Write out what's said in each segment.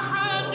11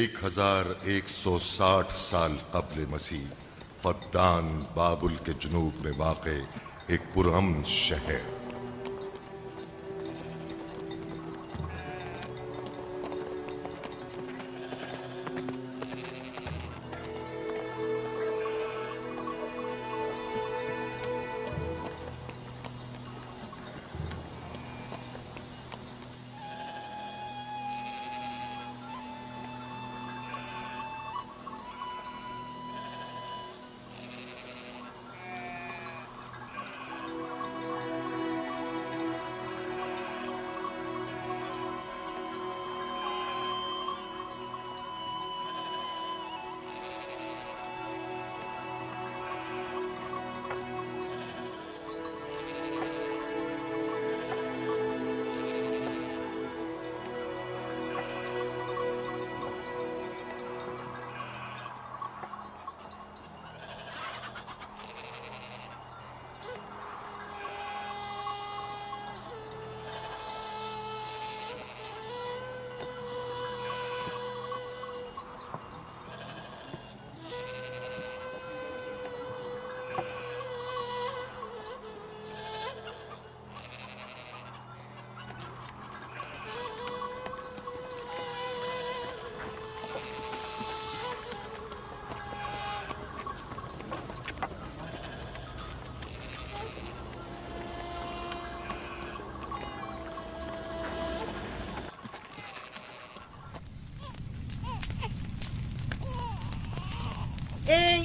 एक 1160 साल कब्ल मसीह फद्दान बाबुल के जुनूब में वाक़े एक पुरअमन शहर।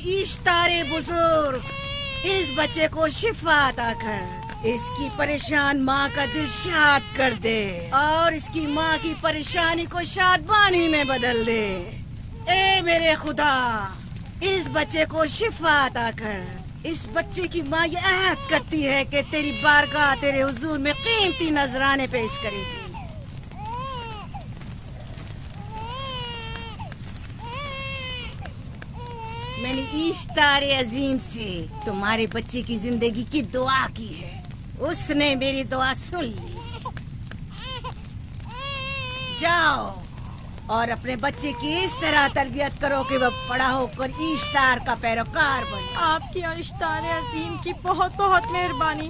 इश्तारे बुजुर्ग, इस बच्चे को शिफा अता कर, इसकी परेशान माँ का दिल शाद कर दे और इसकी माँ की परेशानी को शादबानी में बदल दे। ए मेरे खुदा, इस बच्चे को शिफा अता कर। इस बच्चे की माँ ये अहद करती है कि तेरी बारगाह तेरे हुजूर में कीमती नजराने पेश करेगी। मैंने इश्तारे अजीम से तुम्हारे बच्चे की जिंदगी की दुआ की है, उसने मेरी दुआ सुन ली। जाओ और अपने बच्चे की इस तरह तरबियत करो कि वह बड़ा होकर इश्तार का पैरोकार बने। आपकी और इश्तारे अजीम की बहुत बहुत मेहरबानी।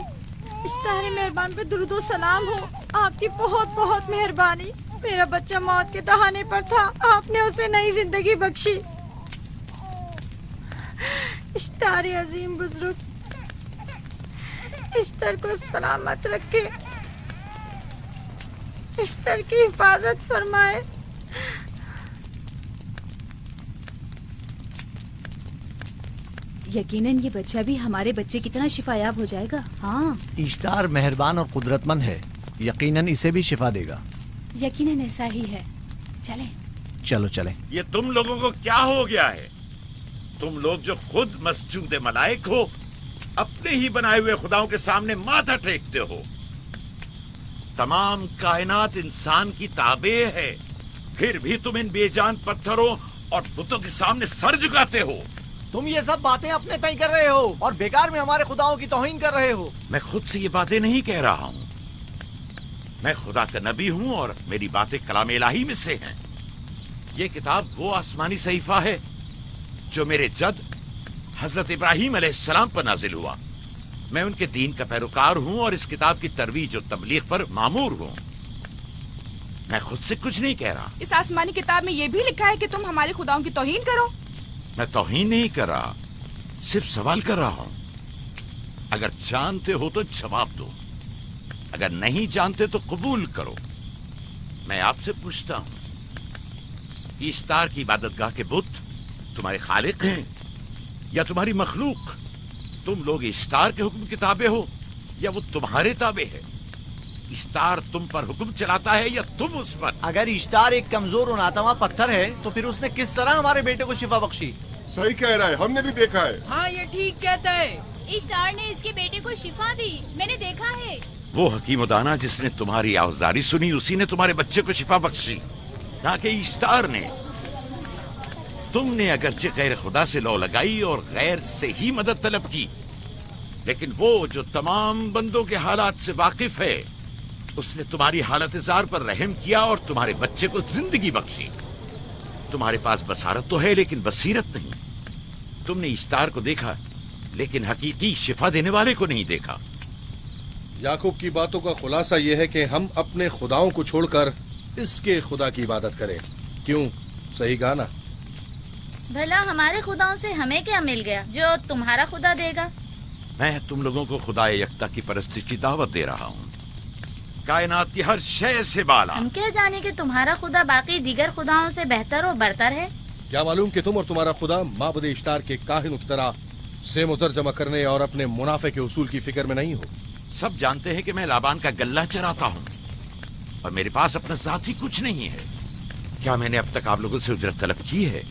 इश्तारे मेहरबान पे दुरूद सलाम हो, आपकी बहुत बहुत मेहरबानी। मेरा बच्चा मौत के दहाने पर था, आपने उसे नई जिंदगी बख्शी। इश्तारे अजीम बुजुर्ग, इश्तर को सलामत रखे, इश्तर की हिफाजत फरमाए। यकीनन ये बच्चा भी हमारे बच्चे की तरह शिफायाब हो जाएगा। हाँ, इश्तार मेहरबान और कुदरतमंद है, यकीनन इसे भी शिफा देगा। यकीनन ऐसा ही है। चलें। चलो चलें। ये तुम लोगों को क्या हो गया है? तुम लोग जो खुद मस्जूद मलाइक हो, अपने ही बनाए हुए खुदाओं के सामने माथा टेकते हो। तमाम कायनात इंसान की ताबे है, फिर भी तुम इन बेजान पत्थरों और बुतों के सामने सर झुकाते हो। तुम ये सब बातें अपने तय कर रहे हो और बेकार में हमारे खुदाओं की तौहीन कर रहे हो। मैं खुद से ये बातें नहीं कह रहा हूँ, मैं खुदा का नबी हूँ और मेरी बातें कलाम इलाही में से हैं। ये किताब वो आसमानी सहीफा है जो मेरे जद हजरत इब्राहीम अलैहिस्सलाम पर नाजिल हुआ। मैं उनके दीन का पैरोकार हूँ और इस किताब की तरवीज और तबलीग पर मामूर हूँ। मैं खुद से कुछ नहीं कह रहा। इस आसमानी किताब में ये भी लिखा है कि तुम हमारे खुदाओं की तौहीन करो। मैं तौहीन नहीं कर रहा, सिर्फ सवाल कर रहा हूँ। अगर जानते हो तो जवाब दो, अगर नहीं जानते तो कबूल करो। मैं आपसे पूछता हूँ, इश्तार की इबादतगाह के बुत तुम्हारे खालिक हैं या तुम्हारी मखलूक? तुम लोग इश्तार के हुक्म की ताबे हो या वो तुम्हारे ताबे है? इश्तार तुम पर हुक्म चलाता है या तुम उस पर? अगर इश्तार एक कमजोर और नातवा पत्थर है तो फिर उसने किस तरह हमारे बेटे को शिफा बख्शी? सही कह रहा है, हमने भी देखा है। हाँ, ये ठीक कहता है। इश्तार ने इसके बेटे को शिफा दी, मैंने देखा है। वो हकीम दाना जिसने तुम्हारी आवाज़ारी सुनी, उसी ने तुम्हारे बच्चे को शिफा बख्शी। ताकि इश्तार ने, तुमने अगरचे गैर खुदा से लौ लगाई और गैर से ही मदद तलब की, लेकिन वो जो तमाम बंदों के हालात से वाकिफ है, उसने तुम्हारी हालत जार पर रहम किया और तुम्हारे बच्चे को जिंदगी बख्शी। तुम्हारे पास बसारत तो है लेकिन बसीरत नहीं। तुमने इश्तार को देखा लेकिन हकीकी शिफा देने वाले को नहीं देखा। याकूब की बातों का खुलासा यह है कि हम अपने खुदाओं को छोड़कर इसके खुदा की इबादत करें। क्यों? सही कहा ना? भला हमारे खुदाओं से हमें क्या मिल गया जो तुम्हारा खुदा देगा? मैं तुम लोगों को खुदा यकता की परस्ती की दावत दे रहा हूँ, कायनात की हर शय से बाला। हम क्या जाने कि तुम्हारा खुदा बाकी दीगर खुदाओं से बेहतर और बरतर है? क्या मालूम कि तुम और तुम्हारा खुदा माबुद इश्तार के काहिनों की तरह से मुजर जमा करने और अपने मुनाफे के उसूल की फिक्र में नहीं हो। सब जानते हैं कि मैं लाबान का गल्ला चराता हूँ और मेरे पास अपना जाती कुछ नहीं है। क्या मैंने अब तक आप लोगों से उजरत तलब की है?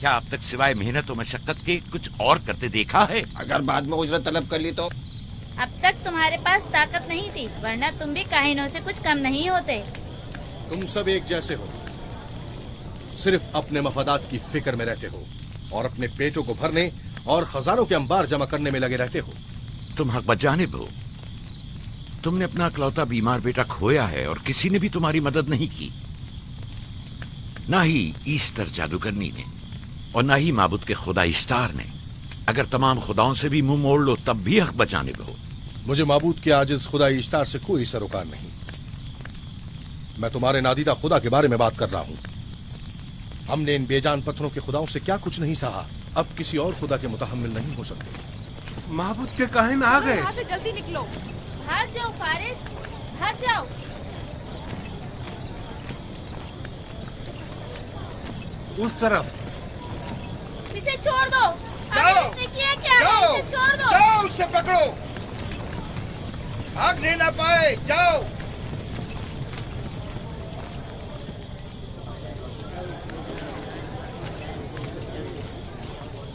क्या अब तक सिवाय मेहनत और मशक्कत के कुछ और करते देखा है? अगर बाद में उजरत तलब कर ली तो? अब तक तुम्हारे पास ताकत नहीं थी, वरना तुम भी काहिनों से कुछ कम नहीं होते। तुम सब एक जैसे हो, सिर्फ अपने मफादात की फिक्र में रहते हो और अपने पेटों को भरने और खजानों के अंबार जमा करने में लगे रहते हो। तुम हक बजानिब हो। तुमने अपना इकलौता बीमार बेटा खोया है और किसी ने भी तुम्हारी मदद नहीं की, ना ही ईस्टर जादूगरनी ने और ना ही माबुद के खुदा इश्तार ने। अगर तमाम खुदाओं से भी मुंह मोड़ लो तब भी हक बजानिब हो। मुझे माबूद के आजिज खुदा इश्तार से कोई सरोकार नहीं। मैं तुम्हारे नादीदा खुदा के बारे में बात कर रहा हूँ। हमने इन बेजान पत्थरों के खुदाओं से क्या कुछ नहीं सहा, अब किसी और खुदा के मुतहम्मिल नहीं हो सकते। माबूद के काहिन आ गए। यहाँ से जल्दी निकलो। भाग जाओ फारिस, भाग जाओ। उस तरफ। इसे छोड़ दो। जाओ, इसने किया क्या? जाओ, इसे छोड़ दो। जाओ, उसे पकड़ो, भागने ना पाए। जाओ।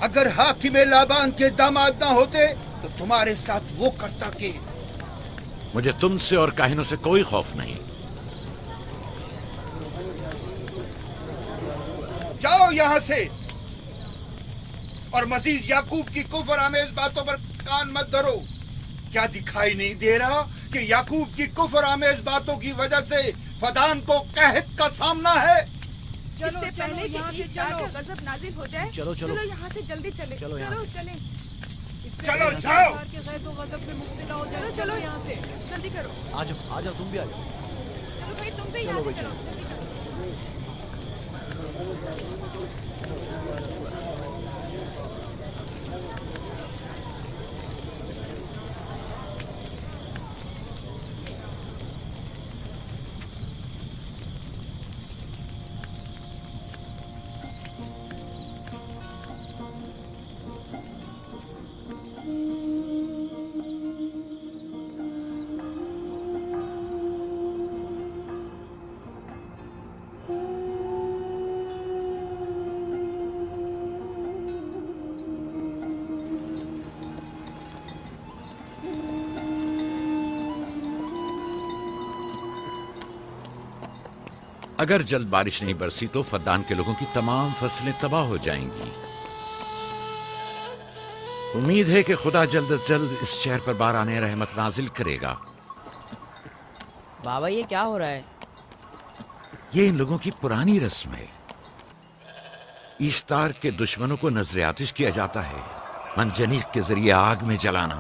अगर हाकिम लाबान के दामाद ना होते तो तुम्हारे साथ वो करता के। मुझे तुमसे और काहिनों से कोई खौफ नहीं। जाओ यहाँ से और मजीद याकूब की कुफर आमेज बातों पर कान मत धरो। क्या दिखाई नहीं दे रहा कि याकूब की कुफर आमेज बातों की वजह से फदान को कहत का सामना है? चलो पहले यहाँ से चलो, गजब नाजिल हो जाए। चलो चलो चलो यहाँ से जल्दी चले। चलो यहाँ से। चले। चलो जाओ। चलो चलो यहाँ से जल्दी करो। आ जाओ तुम भी आ जाओ। चलो भाई तुम भी यहाँ से चलो। अगर जल्द बारिश नहीं बरसी तो फद्दान के लोगों की तमाम फसलें तबाह हो जाएंगी। उम्मीद है कि खुदा जल्द से जल्द इस शहर पर बाराने रहमत नाजिल करेगा। बाबा ये क्या हो रहा है? ये इन लोगों की पुरानी रस्म है। ईस्तार के दुश्मनों को नजर आतिश किया जाता है, मंजनीक के जरिए आग में जलाना।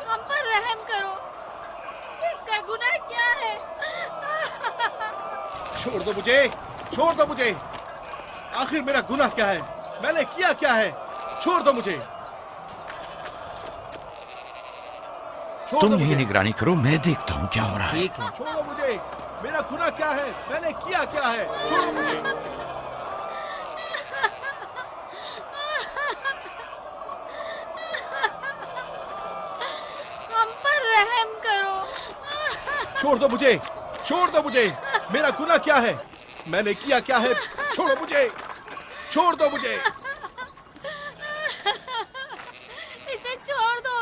हम पर रहम करो, इसका गुनाह क्या है? छोड़ दो मुझे, छोड़ दो मुझे। आखिर मेरा गुनाह क्या है? मैंने किया क्या है? छोड़ दो मुझे। तुम ही निगरानी करो, मैं देखता हूँ क्या हो रहा है। ठीक है। छोड़ो मुझे। मेरा गुनाह क्या है? मैंने किया क्या है? छोड़ो मुझे। हम पर रहम करो। छोड़ दो मुझे, छोड़ दो मुझे। मेरा गुनाह क्या है? मैंने किया क्या है? छोड़ो मुझे, छोड़ दो मुझे। इसे छोड़ दो।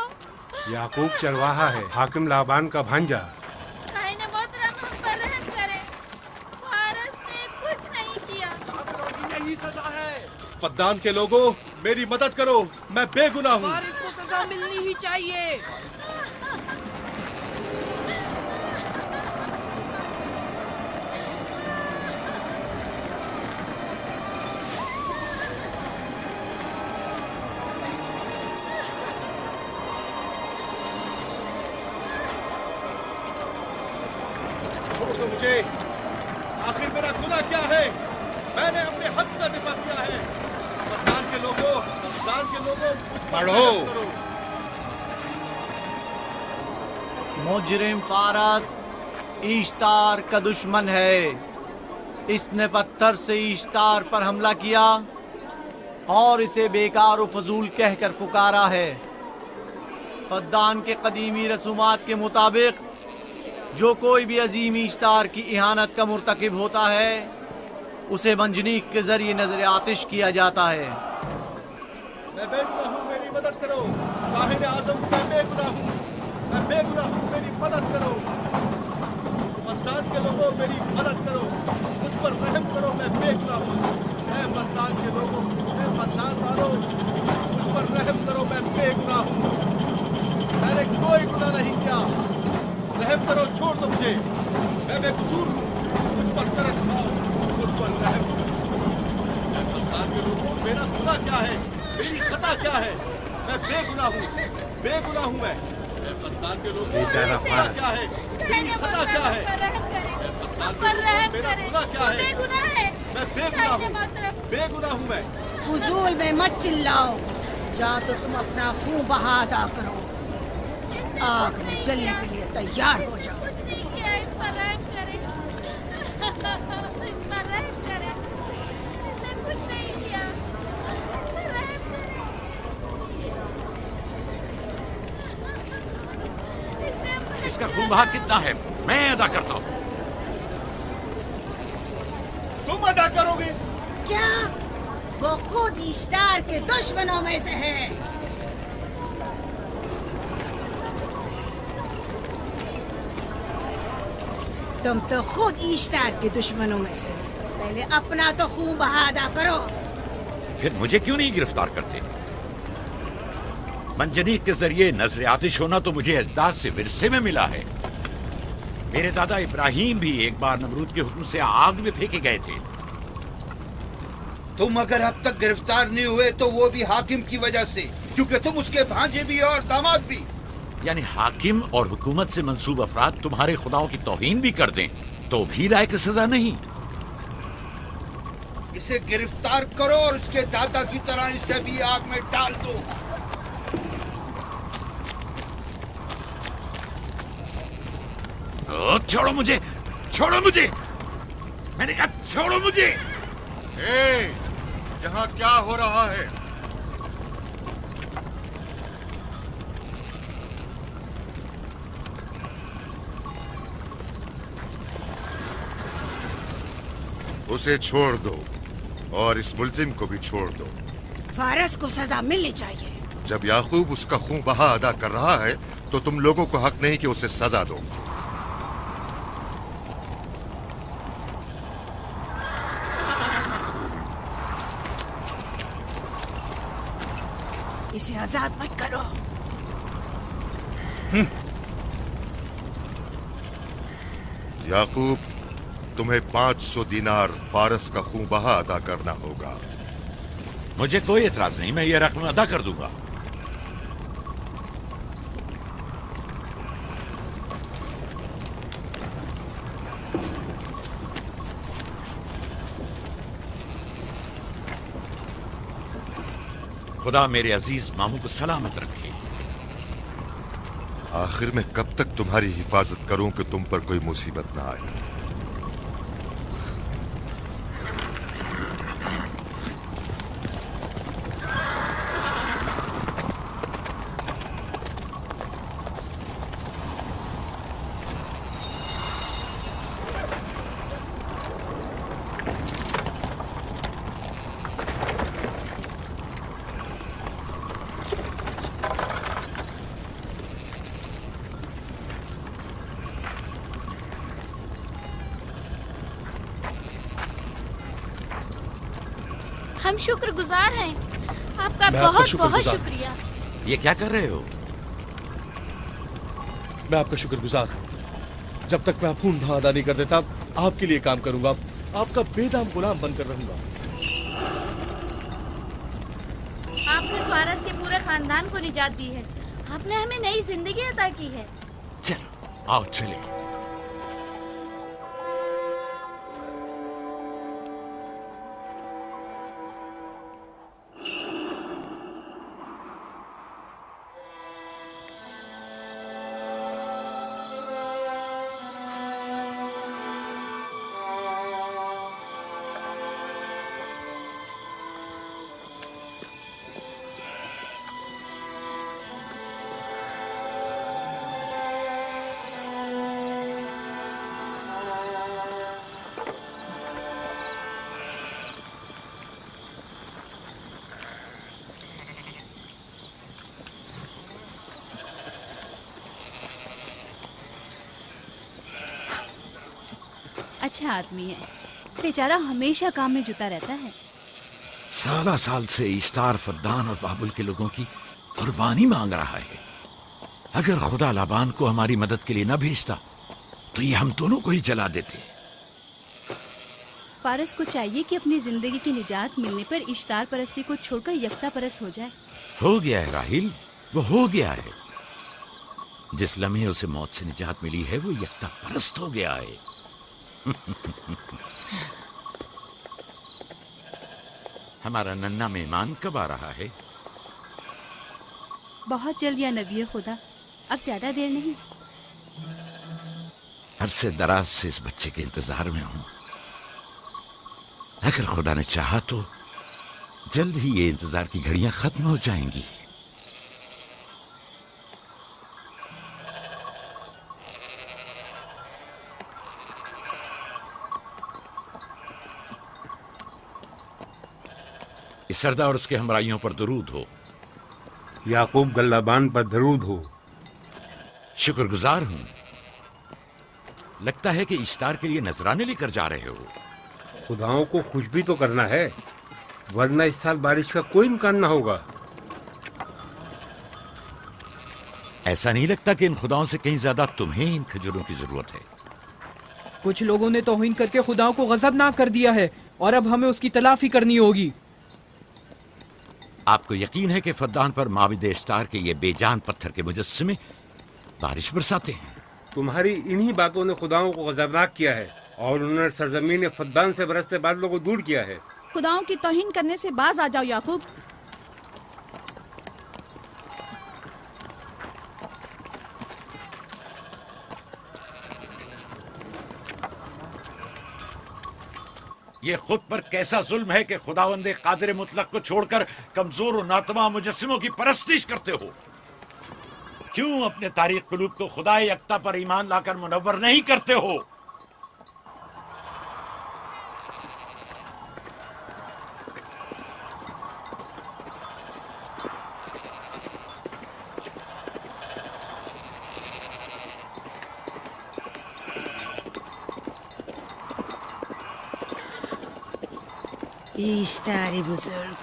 याकूब चरवाहा है, हाकिम लाबान का भांजा। काहिने मोहतरम हम पर रहम करे। फारस ने कुछ नहीं किया। यही सजा है। फद्दान के लोगों, मेरी मदद करो, मैं बेगुनाह हूँ। फारिस को सजा मिलनी ही चाहिए। छोड़ दो मुझे। आखिर मेरा गुनाह क्या है? मैंने अपने हक का दिफा किया है। फद्दान के लोगों, मुझ पर रहम करो। मुजरिम फारस ईश्तार का दुश्मन है। इसने पत्थर से ईश्तार पर हमला किया और इसे बेकार व फजूल कहकर पुकारा है। फद्दान के कदीमी रसूमात के मुताबिक जो कोई भी अजीम ईश्तार की इहानत का मुर्तकिब होता है उसे मंजनीक के जरिए नजर आतिश किया जाता है। मैं बेगुनाह हूँ, मेरी मदद करो। काहिन आज़म, मैं बेगुनाह हूँ, मैं बेगुनाह हूँ, मेरी मदद करो। फद्दान के लोगों, मेरी मदद करो, मुझ पर रहम करो, मैं बेगुनाह हूँ। ऐ फद्दान के लोगों, ऐ फद्दान वालों, मुझ पर रहम करो, मैं बेगुनाह हूँ। मैंने कोई गुनाह नहीं किया। रहम करो, छोड़ दो मुझे, मैं बेकसूर हूँ। मुझ पर तरस खाओ, मुझ पर रहम करो। ऐ फद्दान के लोगों, मेरा गुनाह क्या है? मेरी खता क्या है? मैं बेगुनाह हूँ, बेगुनाह हूँ मैं। ऐ फद्दान के लोगों, मेरा गुनाह क्या है? मेरी खता क्या है? ऐ फद्दान के लोगों, मेरा गुनाह क्या है? मैं बेगुनाह हूँ, बेगुनाह हूँ मैं। फजूल में मत चिल्लाओ, या तो तुम अपना खून बहा अदा करो। आग में जलने के लिए तैयार हो जाओ। पर रहम करें। इस पर रहम करें। इसने कुछ नहीं किया। इस पर रहम करें। इसका खून बहा कितना है मैं अदा करता हूँ। तुम अदा करोगे? क्या? वो खुद इश्तार के दुश्मनों में से है। तुम तो खुद इश्तार के दुश्मनों में से हो। पहले अपना तो खून बहा अदा करो। फिर मुझे क्यों नहीं गिरफ्तार करते? मंजनीक के जरिए नजर आतिश होना तो मुझे अजदाद से विरसे में मिला है। मेरे दादा इब्राहिम भी एक बार नमरूद के हुक्म से आग में फेंके गए थे। तुम अगर अब तक गिरफ्तार नहीं हुए तो वो भी हाकिम की वजह से, क्योंकि तुम उसके भांजे भी और दामाद भी। यानी हाकिम और हुकूमत से मंसूब अफराद तुम्हारे खुदाओं की तौहीन भी कर दें तो भी लायक सजा नहीं। इसे गिरफ्तार करो और उसके दादा की तरह इसे भी आग में डाल दो। छोड़ो मुझे, छोड़ो मुझे, मैंने कहा छोड़ो मुझे। यहाँ क्या हो रहा है? उसे छोड़ दो और इस मुल्जिम को भी छोड़ दो। फारस को सजा मिलनी चाहिए। जब याकूब उसका खून बहा अदा कर रहा है तो तुम लोगों को हक नहीं कि उसे सजा दो। इसे आजाद मत करो। याकूब, तुम्हें 500 दीनार फारस का खून बहा अदा करना होगा। मुझे कोई एतराज नहीं, मैं ये रकम अदा कर दूंगा। खुदा मेरे अजीज मामू को सलामत रखे। आखिर में कब तक तुम्हारी हिफाजत करूं कि तुम पर कोई मुसीबत ना आए। हम शुक्रगुजार हैं आपका, मैं बहुत आपका बहुत शुक्रगुजार। शुक्रिया। ये क्या कर रहे हो? मैं आपका शुक्रगुजार हूँ। जब तक मैं खून बहा अदा नहीं कर देता आपके लिए काम करूंगा, आपका बेदाम गुलाम बनकर रहूंगा। आपने फारस के पूरे खानदान को निजात दी है। आपने हमें नई जिंदगी अता की है। चलो आओ चले। अच्छा आदमी है, बेचारा हमेशा काम में जुटा रहता है। साला साल से इश्तार, फद्दान और बाबुल के लोगों की कुर्बानी मांग रहा है। अगर खुदा लाबान को हमारी मदद के लिए न भेजता तो ये हम दोनों को ही जला देते। फारस को चाहिए कि अपनी जिंदगी की निजात मिलने पर इश्तार परस्ती को छोड़कर यकता परस्त हो जाए। हो गया है राहिल, वो हो गया है। जिस लम्हे उसे मौत से निजात मिली है वो यकता परस्त हो गया है। हमारा नन्ना मेहमान कब आ रहा है? बहुत जल्द या नबी खुदा, अब ज्यादा देर नहीं। अरसे दराज से इस बच्चे के इंतजार में हूं। अगर खुदा ने चाहा तो जल्द ही ये इंतजार की घड़ियां खत्म हो जाएंगी। इस सरदार और उसके हमराइयों पर दरूद हो। याकूब गल्लाबान पर दरूद हो। शुक्रगुजार हूं। लगता है कि इश्तार के लिए नजराने लेकर जा रहे हो। खुदाओं को खुश भी तो करना है, वरना इस साल बारिश का कोई इम्कान ना होगा। ऐसा नहीं लगता कि इन खुदाओं से कहीं ज्यादा तुम्हें इन खजूरों की जरूरत है? कुछ लोगों ने तौहीन करके खुदाओं को गजबनाक कर दिया है और अब हमें उसकी तलाफी करनी होगी। आपको यकीन है कि फद्दान पर माबिद इश्तार के ये बेजान पत्थर के मुजस्समे बारिश बरसाते हैं? तुम्हारी इन्हीं बातों ने खुदाओं को गजबनाक किया है और उन्होंने सरजमीन फद्दान से बरसते बादलों को दूर किया है। खुदाओं की तौहीन करने से बाज आ जाओ याकूब। ये खुद पर कैसा जुल्म है कि खुदावंदे कादिर मुतलक को छोड़कर कमजोर और नातमा मुजस्सिमों की परस्तिश करते हो। क्यों अपने तारीख कुलूब को खुदाए यकता पर ईमान लाकर मुनव्वर नहीं करते हो? इश्तार बुजुर्ग,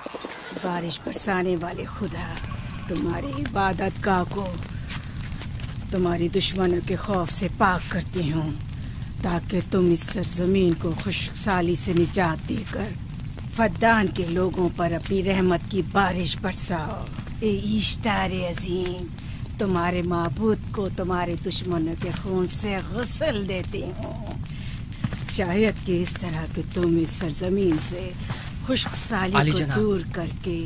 बारिश बरसाने वाले खुदा, तुम्हारी इबादत गाह को तुम्हारी दुश्मनों के खौफ से पाक करती हूँ, ताकि तुम इस सरजमीन को खुशहाली से निजात देकर फद्दान के लोगों पर अपनी रहमत की बारिश बरसाओ। ए इश्तार अजीम, तुम्हारे माबूद को तुम्हारे दुश्मनों के खून से गुस्ल देती हूँ। शायद कि इस तरह के तुम इस सरजमीन से खुशहाली को दूर करके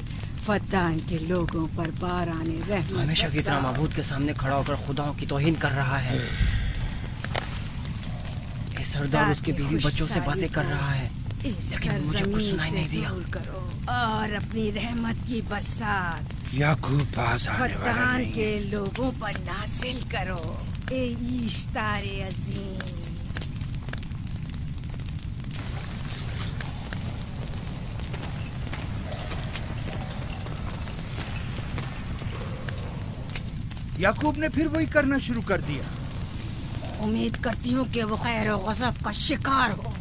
फद्दान के लोगों पर बाराने रहमत हमेशा की तरह माबूद के सामने खड़ा होकर खुदाओं की तौहीन कर रहा है। ये सरदार उसके बीवी बच्चों से बातें कर रहा है, लेकिन मुझे कुछ सुनाई नहीं दिया। करो और अपनी रहमत की बरसात याकूब पास आने वाला फद्दान नहीं। के लोगों पर नासिल करो। ए इश्तार अजीम, याकूब ने फिर वही करना शुरू कर दिया। उम्मीद करती हूँ कि वो खैर और गज़ब का शिकार हो।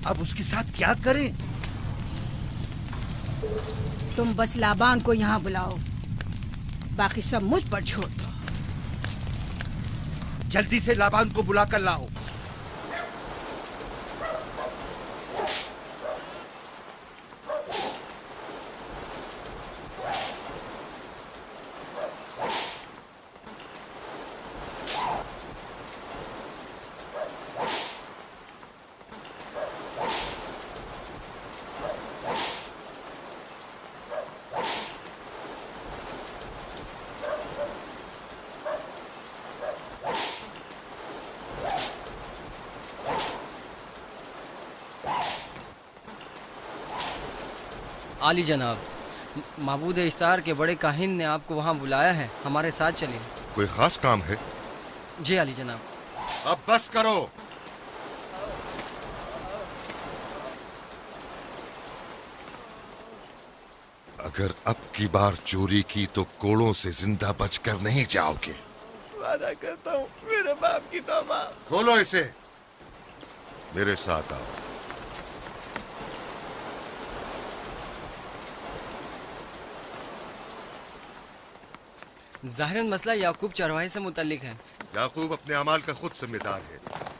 अब उसके साथ क्या करें? तुम बस लाबान को यहाँ बुलाओ, बाकी सब मुझ पर छोड़ दो। जल्दी से लाबान को बुला कर लाओ। आली जनाब, माबूद इश्तार के बड़े काहिन ने आपको वहाँ बुलाया है, हमारे साथ चलिए। कोई खास काम है? जी आली जनाब। अब बस करो। अगर अब की बार चोरी की तो कोड़ों से जिंदा बचकर नहीं जाओगे। वादा करता हूँ, मेरे बाप की तौबा। खोलो इसे, मेरे साथ आओ। ज़ाहिरन मसला याकूब चरवाहे से मुतल्लिक है। याकूब अपने अमाल का खुद जिम्मेदार है,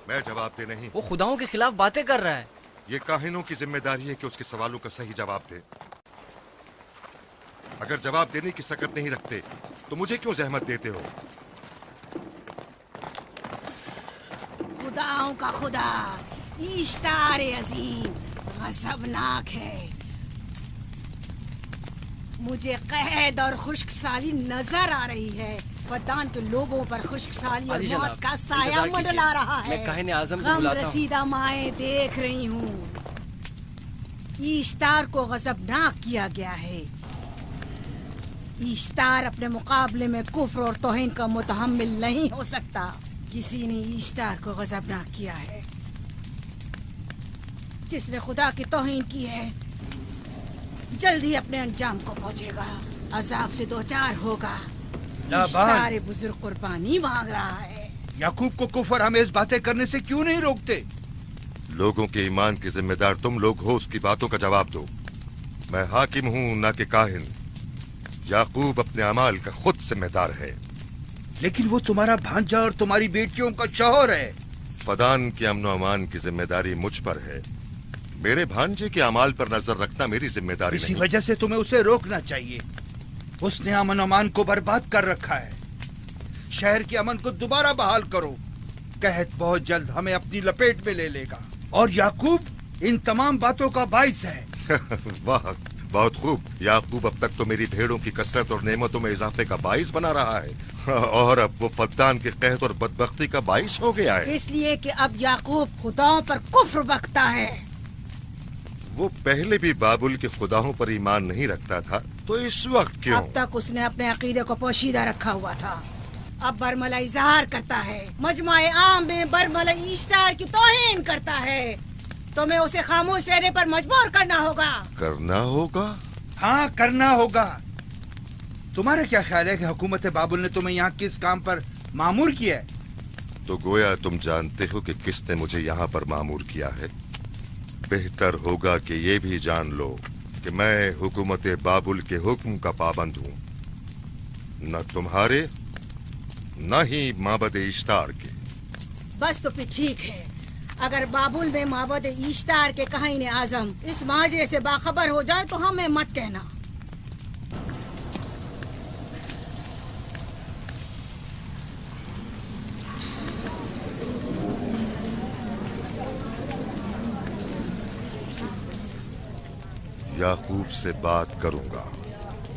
मैं जवाब दे नहीं। वो खुदाओं के खिलाफ बातें कर रहा है। ये काहिनों की जिम्मेदारी है कि उसके सवालों का सही जवाब दे। अगर जवाब देने की सकत नहीं रखते तो मुझे क्यों जहमत देते हो? खुदाओं का खुदा इश्तार अजीम गज़बनाक है। मुझे कैद और खुश्क साली नजर आ रही है। फद्दान के लोगों पर खुशहाली और हाजी जनाब, मौत का साया इंतजार मंडला कीजिए। रहा है। मैं काहिन आज़म को गम बुलाता हूँ। रसीदा माए देख रही हूँ। ईश्तार को गजबनाक किया गया है। ईश्तार अपने मुकाबले में कुफ्र और तौहीन का मुतहम्मिल नहीं हो सकता। किसी ने ईश्तार को गजबनाक किया है। जिसने खुदा की तौहीन की है जल्द ही अपने अंजाम को पहुंचेगा, अजाब से दो चार होगा। ईश्तार बुजुर्ग कुर्बानी मांग रहा है। याकूब को कुफर आमेज बातें करने से क्यों नहीं रोकते? लोगों के ईमान की जिम्मेदार तुम लोग हो, उसकी बातों का जवाब दो। मैं हाकिम हूँ ना कि काहिन। याकूब अपने अमाल का खुद जिम्मेदार है। लेकिन वो तुम्हारा भांजा और तुम्हारी बेटियों का शौहर है। फदान के अमन और अमान की जिम्मेदारी मुझ पर है। मेरे भांजे के अमाल पर नजर रखना मेरी जिम्मेदारी इसी नहीं। वजह से तुम्हें उसे रोकना चाहिए। उसने अमन अमान को बर्बाद कर रखा है। शहर के अमन को दोबारा बहाल करो। कहत बहुत जल्द हमें अपनी लपेट में ले लेगा और याकूब इन तमाम बातों का बाइस है। वाह, बहुत खूब। याकूब अब तक तो मेरी भेड़ों की कसरत और नेमतों में इजाफे का बाइस बना रहा है और अब वो फद्दान के कहत और बदबख्ती का बाइस हो गया है। इसलिए कि अब याकूब खुदाओं पर कुफ्र बकता है। वो पहले भी बाबुल के खुदाओं पर ईमान नहीं रखता था, तो इस वक्त क्यों? अब तक उसने अपने अकीदे को पोशीदा रखा हुआ था। अब बरमला इजहार करता है, मजमाए आम में बरमला ईश्तार की तौहीन करता है। तुम्हें उसे खामोश रहने पर मजबूर करना होगा। करना होगा? हाँ, करना होगा। तुम्हारा क्या ख्याल है कि हुकूमत बाबुल ने तुम्हें यहाँ किस काम पर मामूर किया है? तो गोया तुम जानते हो कि किसने मुझे यहाँ पर मामूर किया है। बेहतर होगा कि ये भी जान लो कि मैं हुकूमत बाबुल के हुक्म का पाबंद हूँ, न तुम्हारे न ही माबद इश्तार के। बस तो फिर ठीक है। अगर बाबुल ने माबद इश्तार के काहिन आजम इस माजरे से बाखबर हो जाए तो हमें मत कहना। याकूब से बात करूंगा।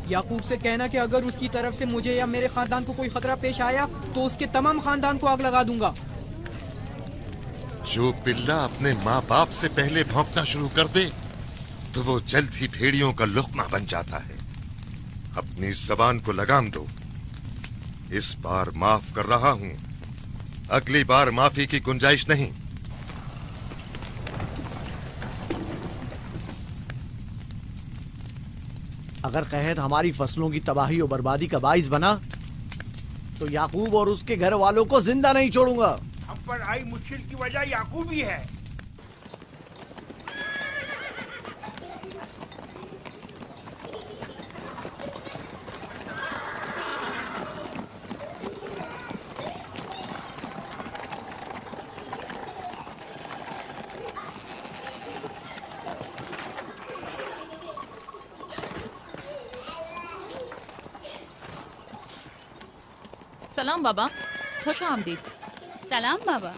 याकूब से कहना कि अगर उसकी तरफ से मुझे या मेरे खानदान को कोई खतरा पेश आया तो उसके तमाम खानदान को आग लगा दूंगा। जो पिल्ला अपने माँ बाप से पहले भौंकना शुरू कर दे तो वो जल्द ही भेड़ियों का लुक़मा बन जाता है। अपनी जबान को लगाम दो। इस बार माफ कर रहा हूँ, अगली बार माफी की गुंजाइश नहीं। अगर कहत हमारी फसलों की तबाही और बर्बादी का बाइस बना तो याकूब और उसके घर वालों को जिंदा नहीं छोड़ूंगा। हम पर आई मुश्किल की वजह याकूब ही है। सलाम बाबा, खुश आमदीद। सलाम बाबा।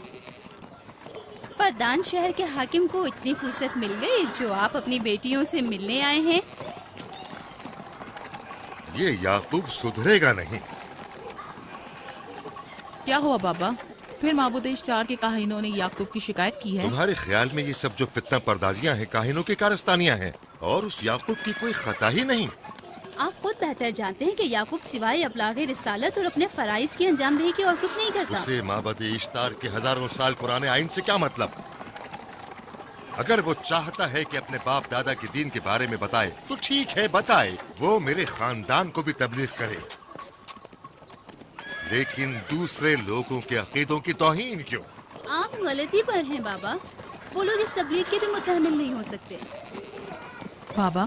फद्दान शहर के हाकिम को इतनी फुर्सत मिल गई जो आप अपनी बेटियों से मिलने आए हैं। ये याकूब सुधरेगा नहीं। क्या हुआ बाबा? फिर माबूद इश्तार के काहिनों ने याकूब की शिकायत की है? तुम्हारे ख्याल में ये सब जो फितना पर्दाजियां हैं काहिनों की कारस्तानियां हैं और उस याकूब की कोई खता ही नहीं। आप खुद बेहतर जानते हैं कि याकूब सिवाय अबलागे रिसालत और अपने फराइज की अंजामदेही के और कुछ नहीं करता। उसे माबद इश्तार के हजारों साल पुराने आइन से क्या मतलब? अगर वो चाहता है कि अपने बाप दादा के दीन के बारे में बताए तो ठीक है, बताए। वो मेरे खानदान को भी तबलीग करे, लेकिन दूसरे लोगों के अकीदों की तौहीन क्यों? आप गलती पर हैं बाबा। वो लोग इस तबलीग के भी मुतहम्मिल नहीं हो सकते। बाबा,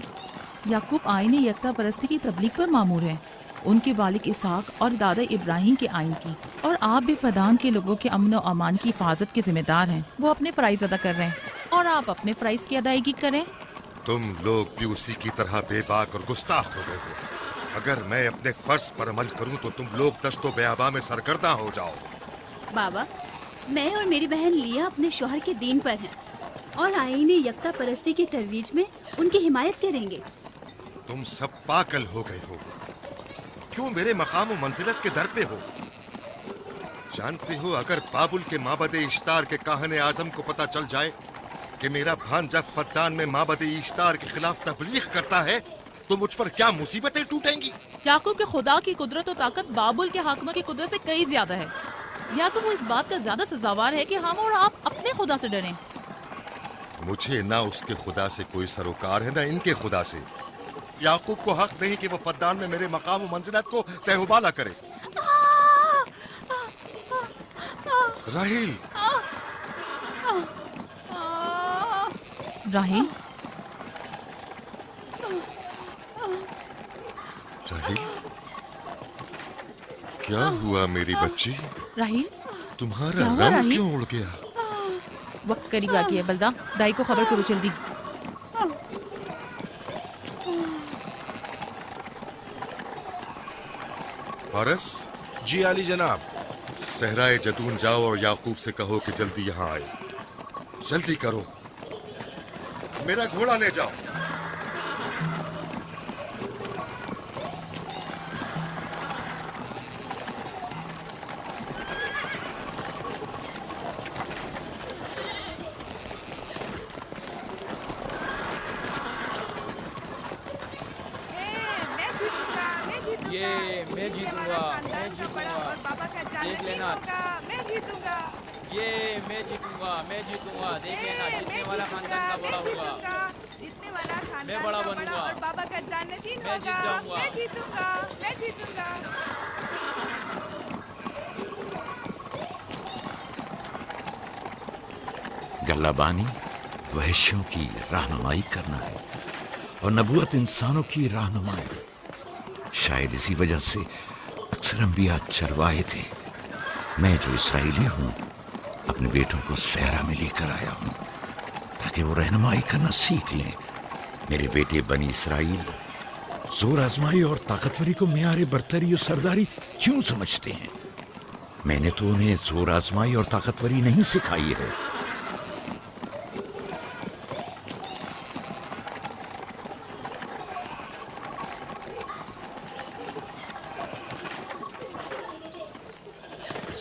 याकूब आईने यकता परस्ती की तबलीग पर मामूर है, उनके वालिद इसहाक और दादा इब्राहिम के आइन की। और आप भी फदान के लोगों के अमन और अमान की हिफाजत के जिम्मेदार हैं। वो अपने फराइज अदा कर रहे हैं और आप अपने फराइज की अदायगी करें। तुम लोग भी उसी की तरह बेबाक और गुस्ताख हो गए हो। अगर मैं अपने फर्ज पर अमल करूं तो तुम लोग दस्तो बेआबा में सरगर्दा हो जाओ। बाबा, मैं और मेरी बहन लिया अपने शौहर के दीन पर हैं और आईने यकता परस्ती की तरवीज में उनकी हिमायत करेंगे। तुम सब पागल हो गए हो। क्यों मेरे मकाम और मंजिलत के दर पे हो? जानते हो, अगर बाबुल के माबद इश्तार के काहने आजम को पता चल जाए कि मेरा भांजा फद्दान में माबद इश्तार के खिलाफ तबलीग करता है तो मुझ पर क्या मुसीबतें टूटेंगी। याकूब के खुदा की कुदरत और ताकत बाबुल के हाकिम की कुदरत से कई ज्यादा है। या तो वो इस बात का ज्यादा सजावार है कि हम और आप अपने खुदा से डरें। मुझे ना उसके खुदा से कोई सरोकार है ना इनके खुदा से। याकूब को हक नहीं कि वो फद्दान में मेरे मकाम और मंजिलत को तहबाला करे। राहिल, राहिल, राहिल, क्या हुआ मेरी बच्ची? राहिल, तुम्हारा क्या हुआ, रंग राहिल? क्यों उड़ गया? वक्त करीब आ गया। बलदा, दाई को खबर करो जल्दी। फारस? जी आली जनाब। सहराए जतून जाओ और याकूब से कहो कि जल्दी यहाँ आए। जल्दी करो, मेरा घोड़ा ले जाओ। मैं जीतूंगा, मैं जीतूंगा। देख लेना, मैं जीतूंगा। ये मैं जीतूंगा, मैं जीतूंगा। देख लेना, जीतने वाला खानदान का बड़ा होगा। जीतने वाला खानदान मैं बड़ा का बनूंगा। और बाबा का जाननशीन मैं जीत होगा। जाऊंगा। मैं जीतूंगा, मैं जीतूंगा। गल्लाबानी वहशियों की रहनुमाई करना है और नबूवत इंसानों की रहनुमाई। शायद इसी वजह से अक्सर अंबिया चरवाहे थे। मैं जो इसराइली हूँ अपने बेटों को सहरा में लेकर आया हूँ ताकि वो रहनुमाई करना सीख लें। मेरे बेटे बनी इसराइल जोर आजमाई और ताकतवरी को मियारे बरतरी और सरदारी क्यों समझते हैं? मैंने तो उन्हें जोर आजमाई और ताकतवरी नहीं सिखाई है।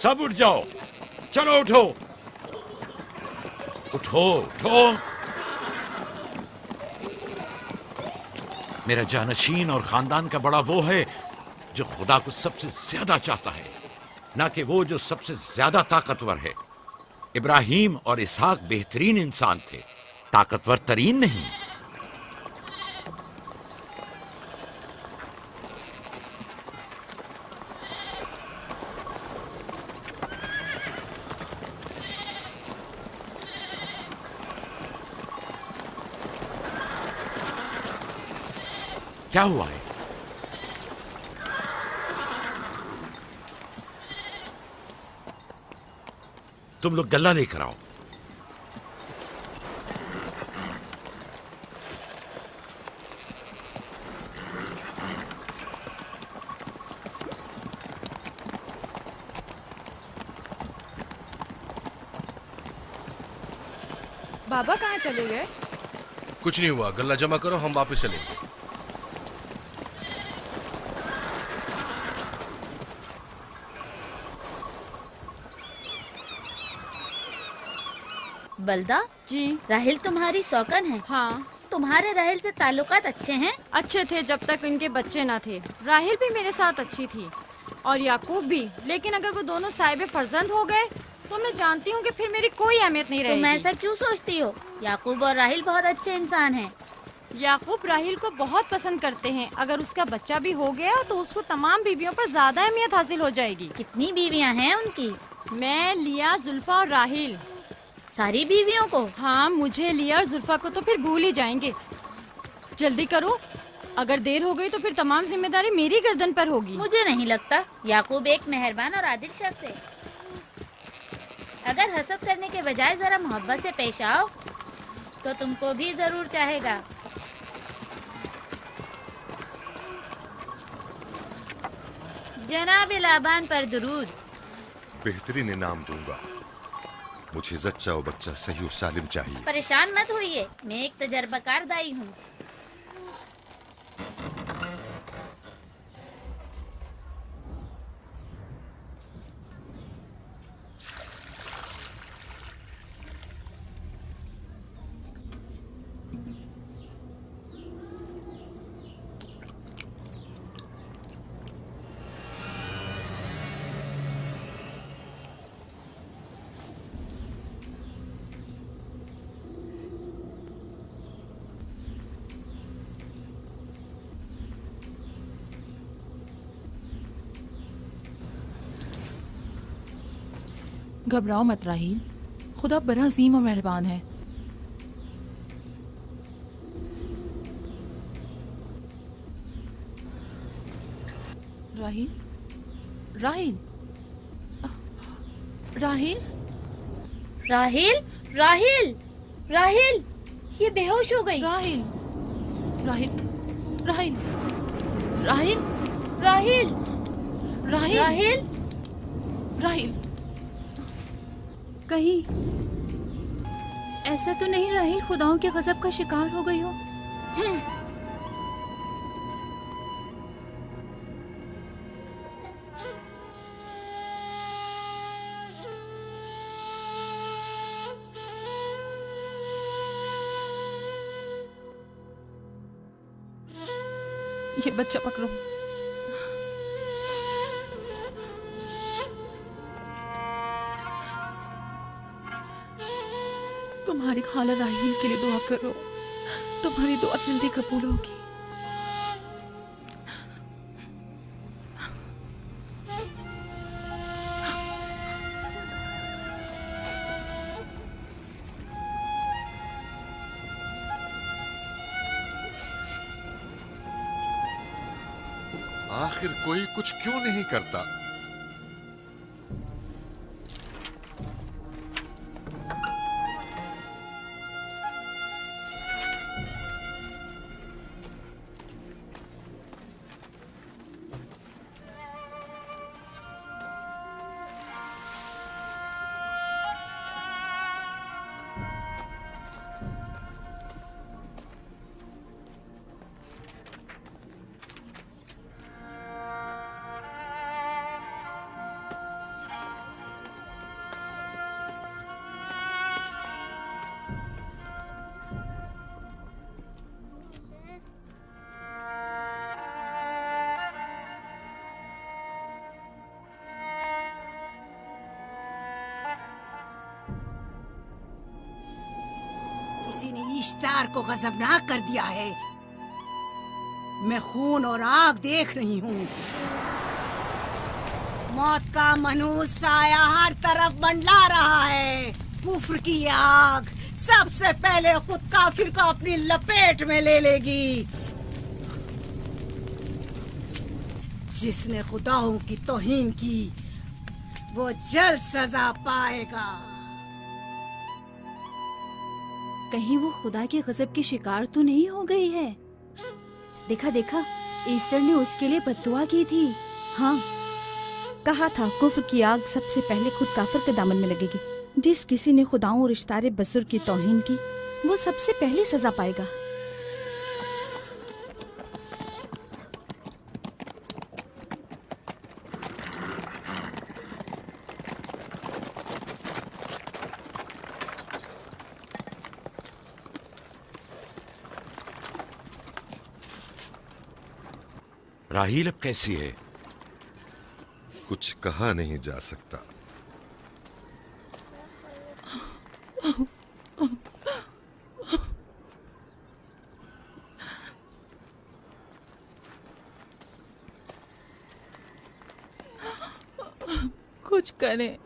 सब उठ जाओ, चलो उठो, उठो, उठो। मेरा जानशीन और खानदान का बड़ा वो है जो खुदा को सबसे ज्यादा चाहता है, ना कि वो जो सबसे ज्यादा ताकतवर है। इब्राहिम और इसहाक बेहतरीन इंसान थे, ताकतवर तरीन नहीं। क्या हुआ है? तुम लोग गल्ला लेकर आओ। बाबा कहाँ चले गए? कुछ नहीं हुआ, गल्ला जमा करो, हम वापस चलेंगे। बलदा जी, राहिल तुम्हारी शौकन है। हाँ। तुम्हारे राहिल से ताल्लुकात अच्छे हैं? अच्छे थे जब तक इनके बच्चे ना थे। राहिल भी मेरे साथ अच्छी थी और याकूब भी, लेकिन अगर वो दोनों साहिब फर्जंद हो गए तो मैं जानती हूँ कि फिर मेरी कोई अहमियत नहीं रहेगी। तुम ऐसा क्यों सोचती हो? याकूब और राहिल बहुत अच्छे इंसान हैं। याकूब राहिल को बहुत पसंद करते हैं। अगर उसका बच्चा भी हो गया तो उसको तमाम बीवियों पर ज्यादा अहमियत हासिल हो जाएगी। कितनी बीवियाँ हैं उनकी? मैं, लिया, जुल्फा और राहिल। सारी बीवियों को? हाँ, मुझे, लिया और जुल्फा को तो फिर भूल ही जाएंगे। जल्दी करो, अगर देर हो गई तो फिर तमाम जिम्मेदारी मेरी गर्दन पर होगी। मुझे नहीं लगता। याकूब एक मेहरबान और आदिल शख्स है। अगर हसद करने के बजाय जरा मोहब्बत से पेश आओ तो तुमको भी जरूर चाहेगा। जनाब लाबान पर दुरूद। बेहतरीन इनाम दूंगा। मुझे जच्चा और बच्चा सही और सालिम चाहिए। परेशान मत होइए, मैं एक तजर्बाकार दाई हूँ। घबराओ मत राहील, खुदा बड़ा अजीम और मेहरबान है। राहील, राहील, राहील, राहिल, राहिल, राहिल, ये बेहोश हो गई। राहील, राहील, राहील, राहील, राहिल, राहील, राहिल, राहील, कहीं ऐसा तो नहीं राहिल खुदाओं के गजब का शिकार हो गई हो? ये बच्चा पकड़ो। तुम्हारी खाला राहील के लिए दुआ करो, तुम्हारी दुआ जल्दी कबूल होगी। आखिर कोई कुछ क्यों नहीं करता? किसी ने इश्तार को गजबनाक कर दिया है। मैं खून और आग देख रही हूँ। मौत का मनहूस साया हर तरफ मंडला रहा है। कुफ्र की आग सबसे पहले खुद काफिर को अपनी लपेट में ले लेगी। जिसने खुदाओं की तौहीन की वो जल्द सजा पाएगा। कहीं वो खुदा के गजब की शिकार तो नहीं हो गई है? देखा देखा, ईस्टर ने उसके लिए बद्दुआ की थी। हाँ, कहा था कुफ्र की आग सबसे पहले खुद काफिर के दामन में लगेगी। जिस किसी ने खुदाओं और इश्तारे बसुर की तौहीन की वो सबसे पहले सजा पाएगा। राहील अब कैसी है? कुछ कहा नहीं जा सकता। कुछ करें,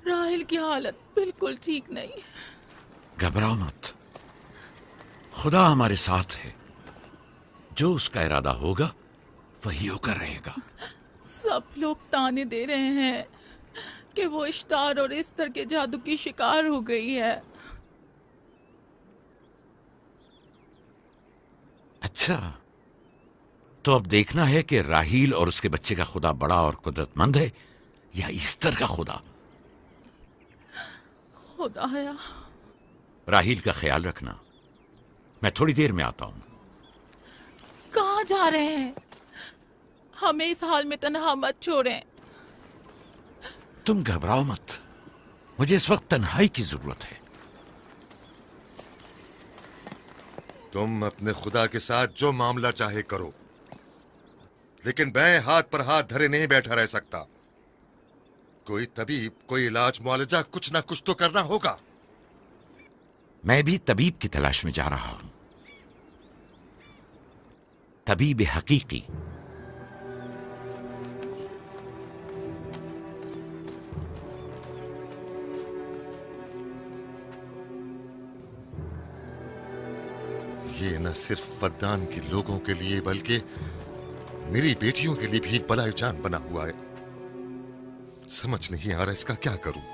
राहील की हालत बिल्कुल ठीक नहीं। घबराओ मत, खुदा हमारे साथ है। जो उसका इरादा होगा वही होकर रहेगा। सब लोग ताने दे रहे हैं कि वो इश्तार और इस्तर के जादू की शिकार हो गई है। अच्छा, तो अब देखना है कि राहील और उसके बच्चे का खुदा बड़ा और कुदरतमंद है या ईस्टर का खुदा। खुदाया, राहील का ख्याल रखना। मैं थोड़ी देर में आता हूं। कहाँ जा रहे हैं? हमें इस हाल में तन्हा मत छोड़ें। तुम घबराओ मत, मुझे इस वक्त तन्हाई की जरूरत है। तुम अपने खुदा के साथ जो मामला चाहे करो, लेकिन मैं हाथ पर हाथ धरे नहीं बैठा रह सकता। कोई तबीब, कोई इलाज मुआलजा, कुछ ना कुछ तो करना होगा। मैं भी तबीब की तलाश में जा रहा हूं, तबीब हकीकी। न सिर्फ फद्दान के लोगों के लिए बल्कि मेरी बेटियों के लिए भी बलाए जान बना हुआ है। समझ नहीं आ रहा इसका क्या करूं।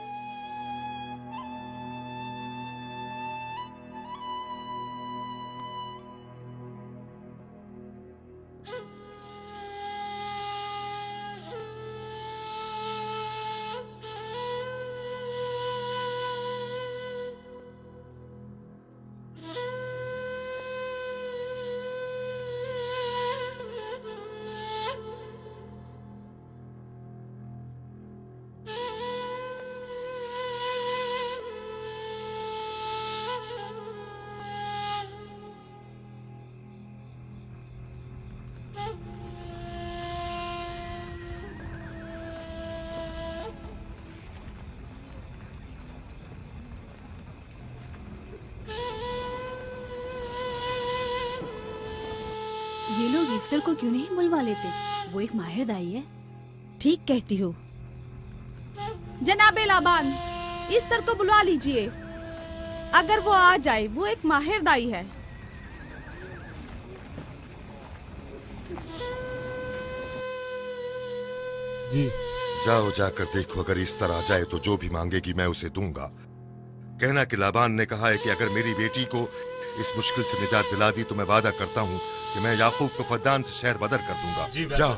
ये लोग ईस्टर को क्यों नहीं बुलवा लेते? वो एक माहिर दाई है। ठीक कहती हो। जनाबे लाबान, ईस्टर को बुलवा लीजिए। अगर वो आ जाए, वो एक माहिर दाई है। जी। जाओ जाकर देखो, अगर ईस्टर आ जाए तो जो भी मांगेगी मैं उसे दूंगा। कहना कि लाबान ने कहा है कि अगर मेरी बेटी को इस मुश्किल से निजात दिला दी तो मैं वादा करता हूँ कि मैं याकूब को फद्दान से शहर बदर कर दूंगा। जाओ।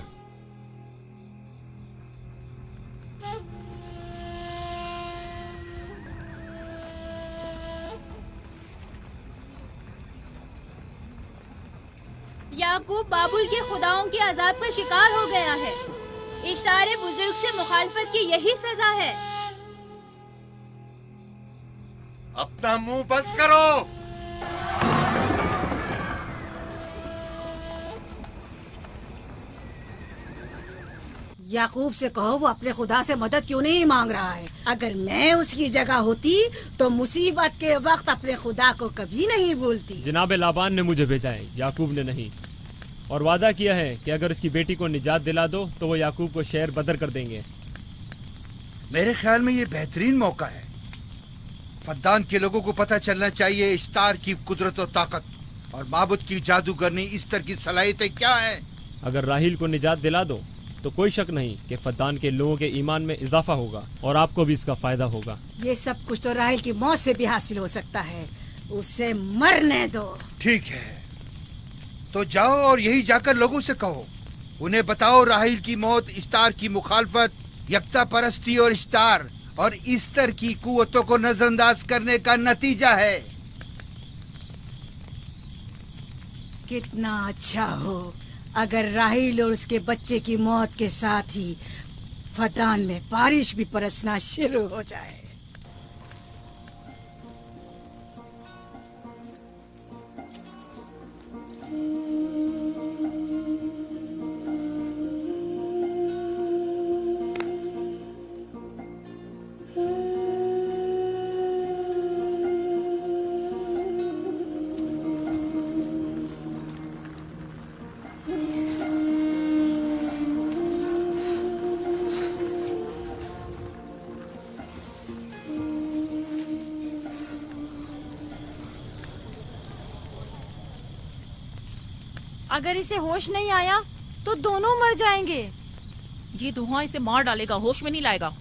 याकूब बाबुल के खुदाओं के अजाब का शिकार हो गया है। इश्तारे बुजुर्ग से मुखालफत की यही सजा है। अपना मुंह बंद करो। याकूब से कहो वो अपने खुदा से मदद क्यों नहीं मांग रहा है। अगर मैं उसकी जगह होती तो मुसीबत के वक्त अपने खुदा को कभी नहीं भूलती। जनाब लाबान ने मुझे भेजा है, याकूब ने नहीं, और वादा किया है कि अगर उसकी बेटी को निजात दिला दो तो वो याकूब को शहर बदर कर देंगे। मेरे ख्याल में ये बेहतरीन मौका है। फद्दान के लोगों को पता चलना चाहिए इश्तार की कुदरत और ताकत और माबुद की जादूगरनी ईस्टर की सलाहियतें क्या हैं। अगर राहील को निजात दिला दो तो कोई शक नहीं कि फद्दान के लोगों के ईमान में इजाफा होगा और आपको भी इसका फायदा होगा। ये सब कुछ तो राहील की मौत से भी हासिल हो सकता है। उसे मरने दो। ठीक है, तो जाओ और यही जाकर लोगों से कहो, उन्हें बताओ राहील की मौत इश्तार की मुखालफत, यकता परस्ती और इश्तार और ईस्टर की कुव्वतों को नजरअंदाज करने का नतीजा है। कितना अच्छा हो अगर राहील और उसके बच्चे की मौत के साथ ही फद्दान में बारिश भी बरसना शुरू हो जाए। अगर इसे होश नहीं आया तो दोनों मर जाएंगे। ये धुआं इसे मार डालेगा, होश में नहीं लाएगा।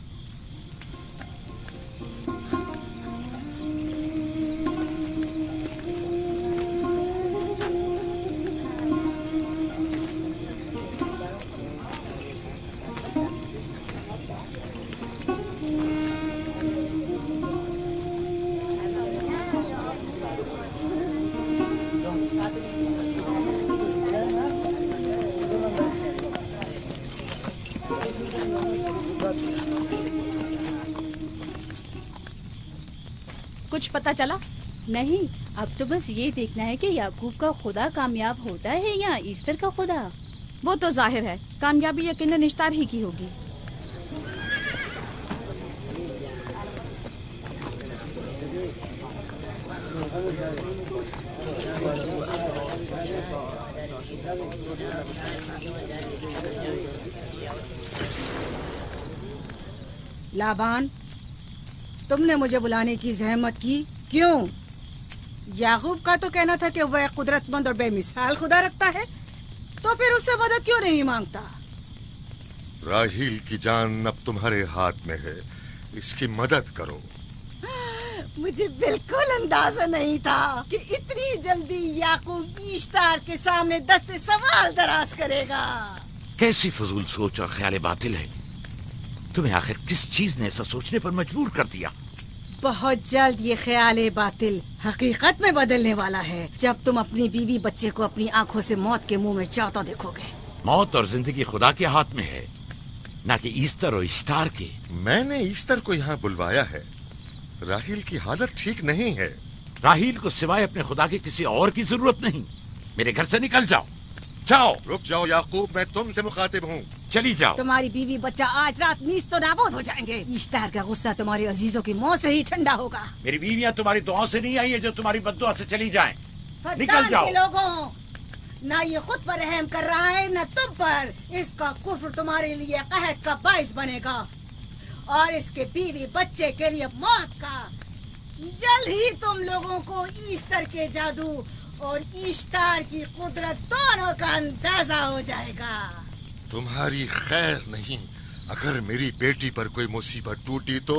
कुछ पता चला? नहीं, अब तो बस ये देखना है कि याकूब का खुदा कामयाब होता है या ईस्टर का खुदा। वो तो जाहिर है कामयाबी यकीनन इश्तार ही की होगी। लाबान, तुमने मुझे बुलाने की जहमत की, क्यों? याकूब का तो कहना था कि वह कुदरतमंद और बेमिसाल खुदा रखता है, तो फिर उससे मदद क्यों नहीं मांगता? राहील की जान अब तुम्हारे हाथ में है, इसकी मदद करो। मुझे बिल्कुल अंदाजा नहीं था कि इतनी जल्दी याकूब ईश्तार के सामने दस्ते सवाल दराज करेगा। कैसी फजूल सोच और ख्याल बातिल है। तुम्हें आखिर किस चीज ने ऐसा सोचने पर मजबूर कर दिया? बहुत जल्द ये ख्याल बातिल हकीकत में बदलने वाला है, जब तुम अपनी बीवी बच्चे को अपनी आंखों से मौत के मुंह में जाता देखोगे। मौत और जिंदगी खुदा के हाथ में है, ना कि ईस्टर और इश्तार के। मैंने ईस्टर को यहाँ बुलवाया है। राहील की हालत ठीक नहीं है। राहील को सिवाय अपने खुदा के किसी और की जरूरत नहीं। मेरे घर से निकल जाओ। जाओ। रुक जाओ याकूब, मैं तुमसे मुखातिब हूँ। चली जाओ। तुम्हारी बीवी बच्चा आज रात नीस तो नाबूद हो जाएंगे। इश्तार का गुस्सा तुम्हारे अजीजों की मौत से ही ठंडा होगा। मेरी बीवियाँ तुम्हारी दुआओं से नहीं आई है जो तुम्हारी बद्दुआ से चली जाएं। निकल फद्दान जाओ। के लोगों, ना ये खुद पर रहम कर रहा है न तुम पर। इसका कुफ्र तुम्हारे लिए कहत का बाइस बनेगा और इसके बीवी बच्चे के लिए मौत का। जल्द ही तुम लोगों को ईस्टर के जादू और ईश्तार की कुदरत दोनों का अंदाजा हो जाएगा। तुम्हारी खैर नहीं। अगर मेरी बेटी पर कोई मुसीबत टूटी तो